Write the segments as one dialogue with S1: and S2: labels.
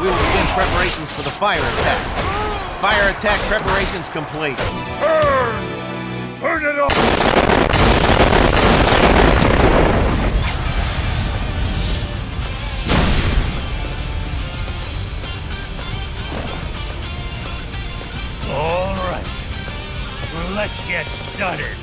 S1: we will begin preparations for the fire attack. Fire attack preparations complete.
S2: Burn it up! All right, well, let's get started.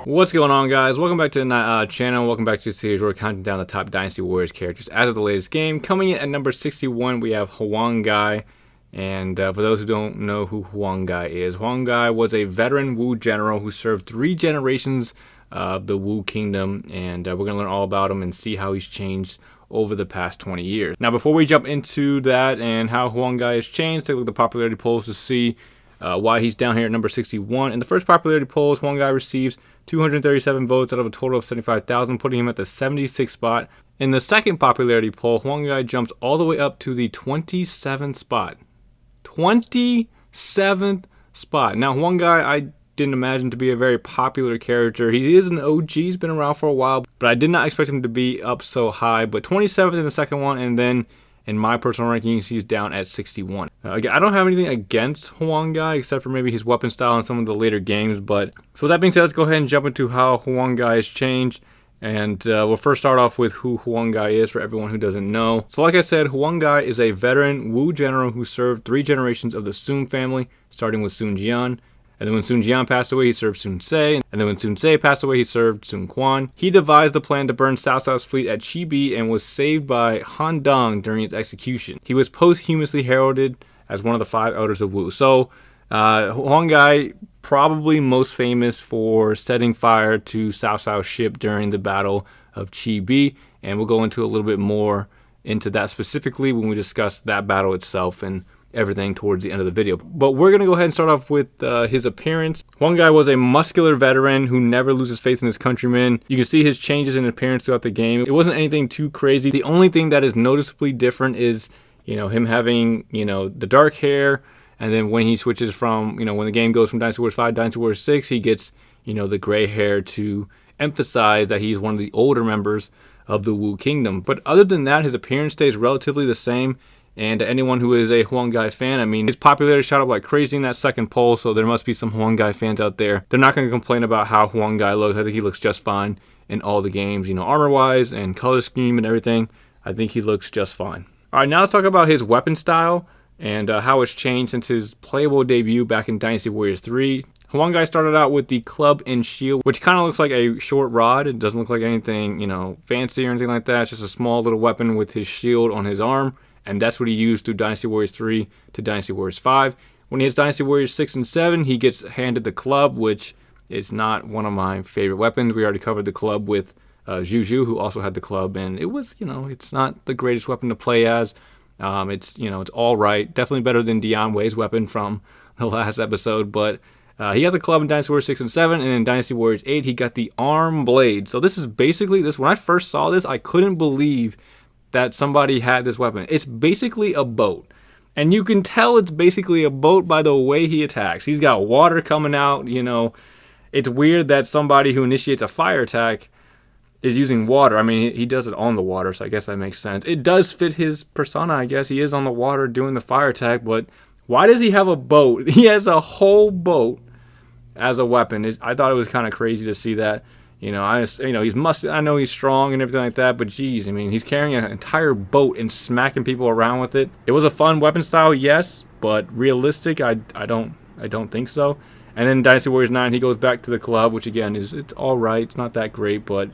S3: What's going on, guys? Welcome back to the channel. Welcome back to the series where we're counting down the top Dynasty Warriors characters as of the latest game. Coming in at number 61, we have Wu Huang Gai. And for those who don't know who Wu Huang Gai is, Wu Huang Gai was a veteran Wu general who served 3 generations of the Wu Kingdom. And we're going to learn all about him and see how he's changed over the past 20 years. Now, before we jump into that and how Wu Huang Gai has changed, take a look at the popularity polls to see why he's down here at number 61. In the first popularity polls, Wu Huang Gai receives 237 votes out of a total of 75,000, putting him at the 76th spot. In the second popularity poll, Wu Huang Gai jumps all the way up to the 27th spot. 27th spot. Now, Wu Huang Gai, I didn't imagine to be a very popular character. He is an OG, he's been around for a while, but I did not expect him to be up so high. But 27th in the second one, and then in my personal rankings, he's down at 61. Again, I don't have anything against Wu Huang Gai except for maybe his weapon style in some of the later games. But so with that being said, let's go ahead and jump into how Wu Huang Gai has changed. And we'll first start off with who Wu Huang Gai is for everyone who doesn't know. So like I said, Wu Huang Gai is a veteran Wu general who served 3 generations of the Sun family, starting with Sun Jian. And then when Sun Jian passed away, he served Sun Ce. And then when Sun Ce passed away, he served Sun Quan. He devised the plan to burn Cao Cao's fleet at ChiBi and was saved by Han Dong during its execution. He was posthumously heralded as one of the 5 elders of Wu. So Wu Huang Gai, probably most famous for setting fire to Cao Cao's ship during the Battle of ChiBi. And we'll go into a little bit more into that specifically when we discuss that battle itself and everything towards the end of the video. But we're going to go ahead and start off with his appearance. Wu Huang Gai was a muscular veteran who never loses faith in his countrymen. You can see his changes in appearance throughout the game. It wasn't anything too crazy. The only thing that is noticeably different is, him having, the dark hair. And then when he switches from, when the game goes from Dynasty Warriors 5 to Dynasty Warriors 6, he gets, the gray hair to emphasize that he's one of the older members of the Wu Kingdom. But other than that, his appearance stays relatively the same. And to anyone who is a Wu Huang Gai fan, I mean, his popularity shot up like crazy in that second poll, so there must be some Wu Huang Gai fans out there. They're not going to complain about how Wu Huang Gai looks. I think he looks just fine in all the games, armor-wise and color scheme and everything. I think he looks just fine. All right, now let's talk about his weapon style and how it's changed since his playable debut back in Dynasty Warriors 3. Wu Huang Gai started out with the club and shield, which kind of looks like a short rod. It doesn't look like anything, fancy or anything like that. It's just a small little weapon with his shield on his arm. And that's what he used through Dynasty Warriors 3 to Dynasty Warriors 5. When he hits Dynasty Warriors 6 and 7, he gets handed the club, which is not one of my favorite weapons. We already covered the club with Zhu, who also had the club. And it was, it's not the greatest weapon to play as. It's all right. Definitely better than Dian Wei's weapon from the last episode. But he had the club in Dynasty Warriors 6 and 7. And in Dynasty Warriors 8, he got the arm blade. So this is basically this. When I first saw this, I couldn't believe that somebody had this weapon. It's basically a boat. And you can tell it's basically a boat by the way he attacks. He's got water coming out, It's weird that somebody who initiates a fire attack is using water. I mean, he does it on the water, so I guess that makes sense. It does fit his persona, I guess. He is on the water doing the fire attack, but why does he have a boat? He has a whole boat as a weapon. I thought it was kind of crazy to see that. He's muscular. I know he's strong and everything like that, but geez, I mean, he's carrying an entire boat and smacking people around with it. It was a fun weapon style, yes, but realistic, I don't think so. And then Dynasty Warriors 9, he goes back to the club, which again it's all right. It's not that great, but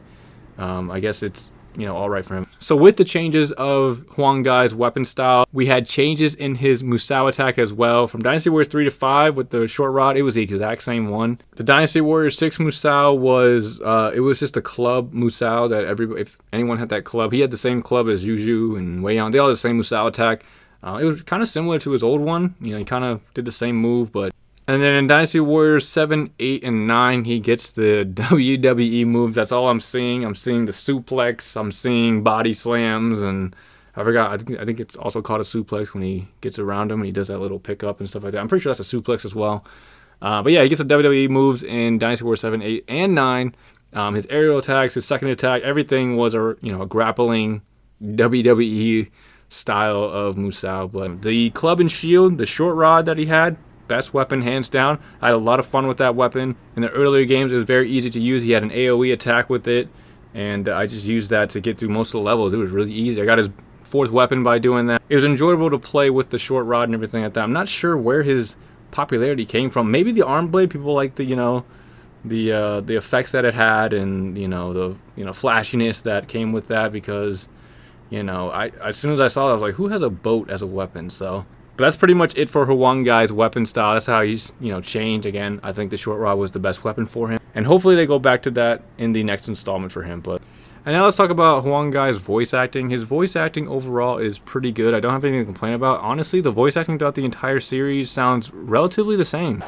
S3: I guess it's all right for him. So with the changes of Wu Huang Gai's weapon style, we had changes in his Musou attack as well. From Dynasty Warriors 3 to 5 with the short rod, it was the exact same one. The Dynasty Warriors 6 Musou was, it was just a club Musou that if anyone had that club, he had the same club as Zhu and Wei Yang. They all had the same Musou attack. It was kind of similar to his old one. He kind of did the same move, but... And then in Dynasty Warriors 7, 8, and 9, he gets the WWE moves. That's all I'm seeing. I'm seeing the suplex. I'm seeing body slams. And I forgot, I think it's also called a suplex when he gets around him and he does that little pickup and stuff like that. I'm pretty sure that's a suplex as well. But yeah, he gets the WWE moves in Dynasty Warriors 7, 8, and 9. His aerial attacks, his second attack, everything was a grappling WWE style of Musou. But the club and shield, the short rod that he had, best weapon hands down. I had a lot of fun with that weapon. In the earlier games, it was very easy to use. He had an AoE attack with it, and I just used that to get through most of the levels. It was really easy. I got his 4th weapon by doing that. It was enjoyable to play with the short rod and everything like that. I'm not sure where his popularity came from. Maybe the arm blade. People like the the effects that it had, and the flashiness that came with that, because I as soon as I saw it, I was like, who has a boat as a weapon? So, but that's pretty much it for Wu Huang Gai's weapon style. That's how he's changed. Again, I think the short rod was the best weapon for him, and hopefully they go back to that in the next installment for him. And now let's talk about Wu Huang Gai's voice acting. His voice acting overall is pretty good. I don't have anything to complain about. Honestly, the voice acting throughout the entire series sounds relatively the same.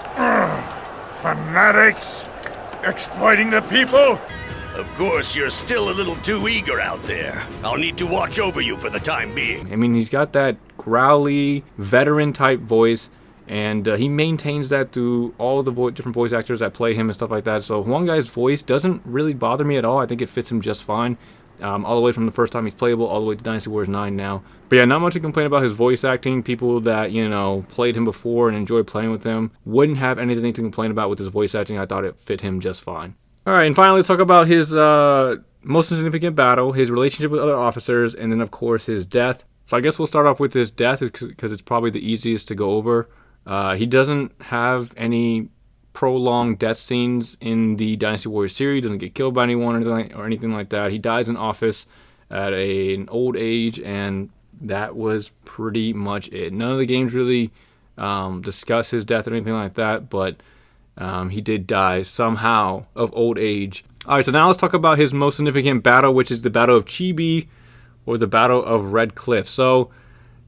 S2: Fanatics! Exploiting the people!
S4: Of course, you're still a little too eager out there. I'll need to watch over you for the time being.
S3: I mean, he's got that growly, veteran-type voice, and he maintains that through all the different voice actors that play him and stuff like that. So Wu Huang Gai's voice doesn't really bother me at all. I think it fits him just fine. All the way from the first time he's playable, all the way to Dynasty Warriors 9 now. But yeah, not much to complain about his voice acting. People that, played him before and enjoyed playing with him wouldn't have anything to complain about with his voice acting. I thought it fit him just fine. Alright, and finally let's talk about his most significant battle, his relationship with other officers, and then of course his death. So I guess we'll start off with his death because it's probably the easiest to go over. He doesn't have any prolonged death scenes in the Dynasty Warriors series. Doesn't get killed by anyone or anything like that. He dies in office at an old age, and that was pretty much it. None of the games really discuss his death or anything like that, but he did die somehow of old age. Alright, so now let's talk about his most significant battle, which is the Battle of ChiBi, or the Battle of Red Cliff. So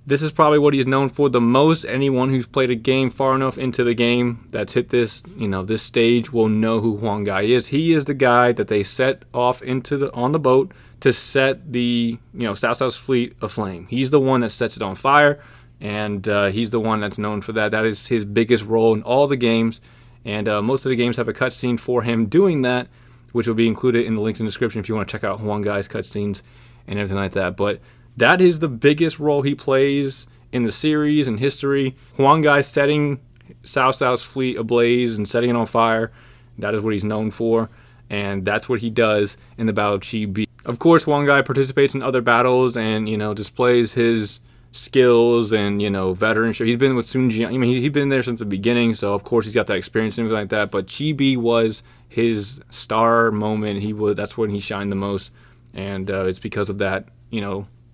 S3: this is probably what he's known for the most. Anyone who's played a game far enough into the game that's hit this, this stage will know who Wu Huang Gai is. He is the guy that they set off on the boat to set the, Cao Cao's fleet aflame. He's the one that sets it on fire, and he's the one that's known for that. That is his biggest role in all the games, and most of the games have a cutscene for him doing that, which will be included in the link in the description if you want to check out Wu Huang Gai's cutscenes and everything like that. But that is the biggest role he plays in the series and history. Wu Huang Gai setting Cao Cao's fleet ablaze and setting it on fire. That is what he's known for, and that's what he does in the Battle of ChiBi. Of course, Wu Huang Gai participates in other battles and, displays his skills and, veteranship. He's been with Sun Jian. I mean, he's been there since the beginning, so of course he's got that experience and everything like that. But ChiBi was his star moment. That's when he shined the most, and it's because of that,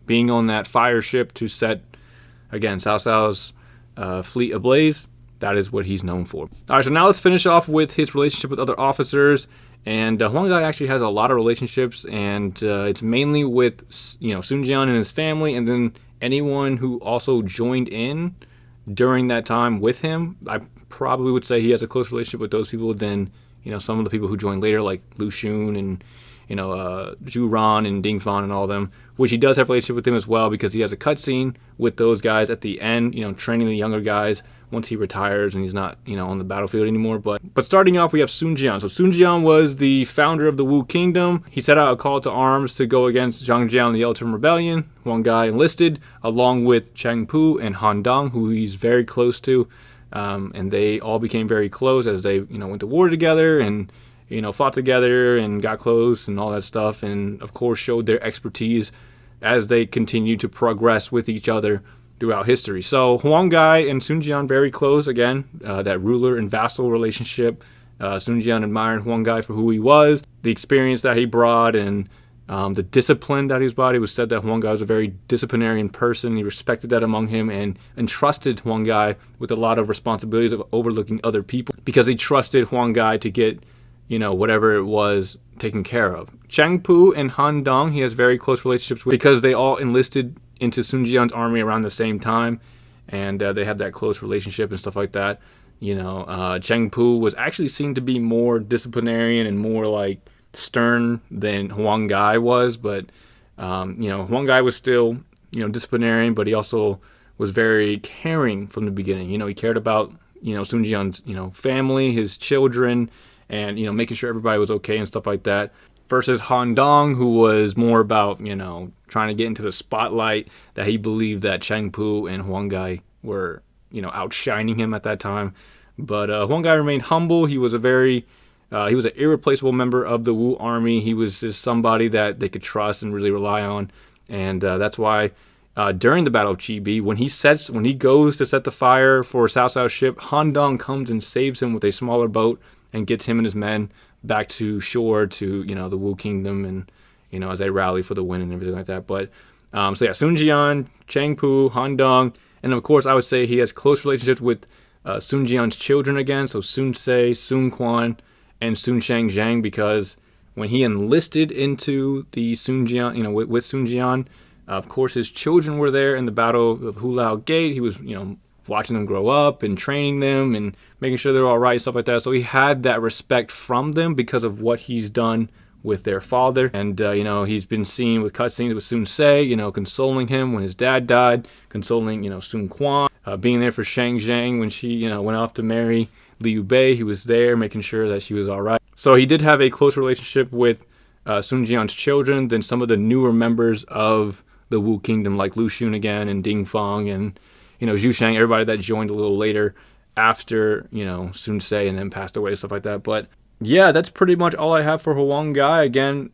S3: being on that fire ship to set, again, Cao Cao's fleet ablaze. That is what he's known for. All right, so now let's finish off with his relationship with other officers. And Wu Huang Gai actually has a lot of relationships, and it's mainly with, Sun Jian and his family, and then anyone who also joined in during that time with him. I probably would say he has a close relationship with those people than, some of the people who joined later, like Lu Xun and Zhu Ran and Ding Fan and all of them, which he does have a relationship with them as well, because he has a cutscene with those guys at the end, training the younger guys once he retires and he's not, on the battlefield anymore. But starting off, we have Sun Jian. So Sun Jian was the founder of the Wu Kingdom. He set out a call to arms to go against Zhang Jiao and the Yellow Turban Rebellion. Wu Huang Gai enlisted along with Cheng Pu and Han Dang, who he's very close to, and they all became very close as they, went to war together and fought together and got close and all that stuff, and of course showed their expertise as they continued to progress with each other throughout history. So Wu Huang Gai and Sun Jian very close again, that ruler and vassal relationship. Sun Jian admired Wu Huang Gai for who he was, the experience that he brought, and the discipline that he brought. It was said that Wu Huang Gai was a very disciplinarian person. He respected that among him and entrusted Wu Huang Gai with a lot of responsibilities of overlooking other people, because he trusted Wu Huang Gai to get whatever it was taken care of. Cheng Pu and Han Dang, he has very close relationships with, because they all enlisted into Sun Jian's army around the same time, and they have that close relationship and stuff like that. Cheng Pu was actually seen to be more disciplinarian and more like stern than Wu Huang Gai was, but Wu Huang Gai was still disciplinarian, but he also was very caring from the beginning. He cared about Sun Jian's, family, his children, and, making sure everybody was okay and stuff like that. Versus Han Dong, who was more about, trying to get into the spotlight, that he believed that Cheng Pu and Huang Gai were, outshining him at that time. But Huang Gai remained humble. He was he was an irreplaceable member of the Wu army. He was just somebody that they could trust and really rely on. And that's why during the Battle of ChiBi, when he goes to set the fire for Cao Cao's ship, Han Dong comes and saves him with a smaller boat and gets him and his men back to shore to, the Wu Kingdom, and, as they rally for the win and everything like that. But, so yeah, Sun Jian, Cheng Pu, Han Dong, and of course I would say he has close relationships with Sun Jian's children again, so Sun Ce, Sun Quan, and Sun Shang Zhang, because when he enlisted into the Sun Jian, with Sun Jian, of course his children were there in the Battle of Hulao Gate. He was, watching them grow up and training them and making sure they're all right, stuff like that. So he had that respect from them because of what he's done with their father. And, he's been seen with cutscenes with Sun Ce, consoling him when his dad died, consoling, Sun Quan, being there for Shang Zhang when she, went off to marry Liu Bei. He was there making sure that she was all right. So he did have a close relationship with Sun Jian's children than some of the newer members of the Wu Kingdom, like Lu Xun again and Ding Feng and, Zhu Shang, everybody that joined a little later after, Sun Ce and then passed away, stuff like that. But yeah, that's pretty much all I have for Huang Gai. Again,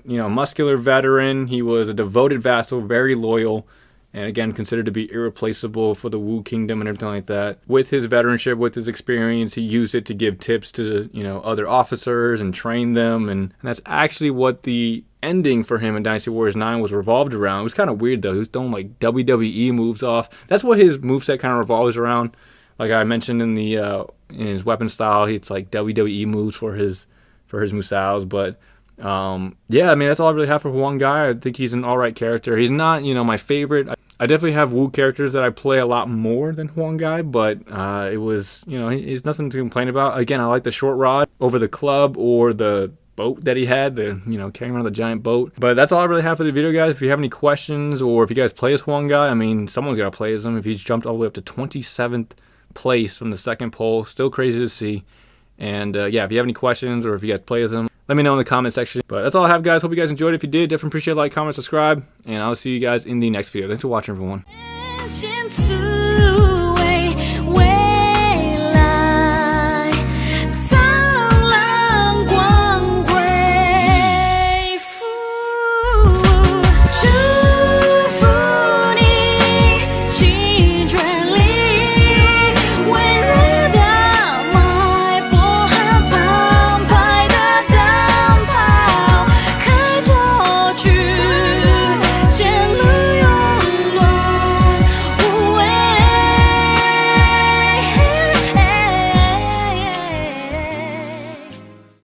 S3: muscular veteran. He was a devoted vassal, very loyal, and again, considered to be irreplaceable for the Wu Kingdom and everything like that. With his veteranship, with his experience, he used it to give tips to, other officers and train them. And that's actually what the ending for him in Dynasty Warriors 9 was revolved around. It was kind of weird, though. He was throwing, like, WWE moves off. That's what his moveset kind of revolves around. Like I mentioned in in his weapon style, it's like WWE moves for his Musaos. But yeah, I mean, that's all I really have for Huang Gai. I think he's an alright character. He's not, my favorite. I definitely have Wu characters that I play a lot more than Huang Gai, but it was, he's nothing to complain about. Again, I like the short rod over the club or the boat that he had, carrying around the giant boat. But that's all I really have for the video, guys. If you have any questions, or if you guys play as Huang Gai, I mean, someone's got to play as him. If he's jumped all the way up to 27th place from the second poll, still crazy to see. And yeah, if you have any questions, or if you guys play as him, let me know in the comment section. But that's all I have, guys. Hope you guys enjoyed it. If you did, definitely appreciate a like, comment, subscribe, and I'll see you guys in the next video. Thanks for watching, everyone.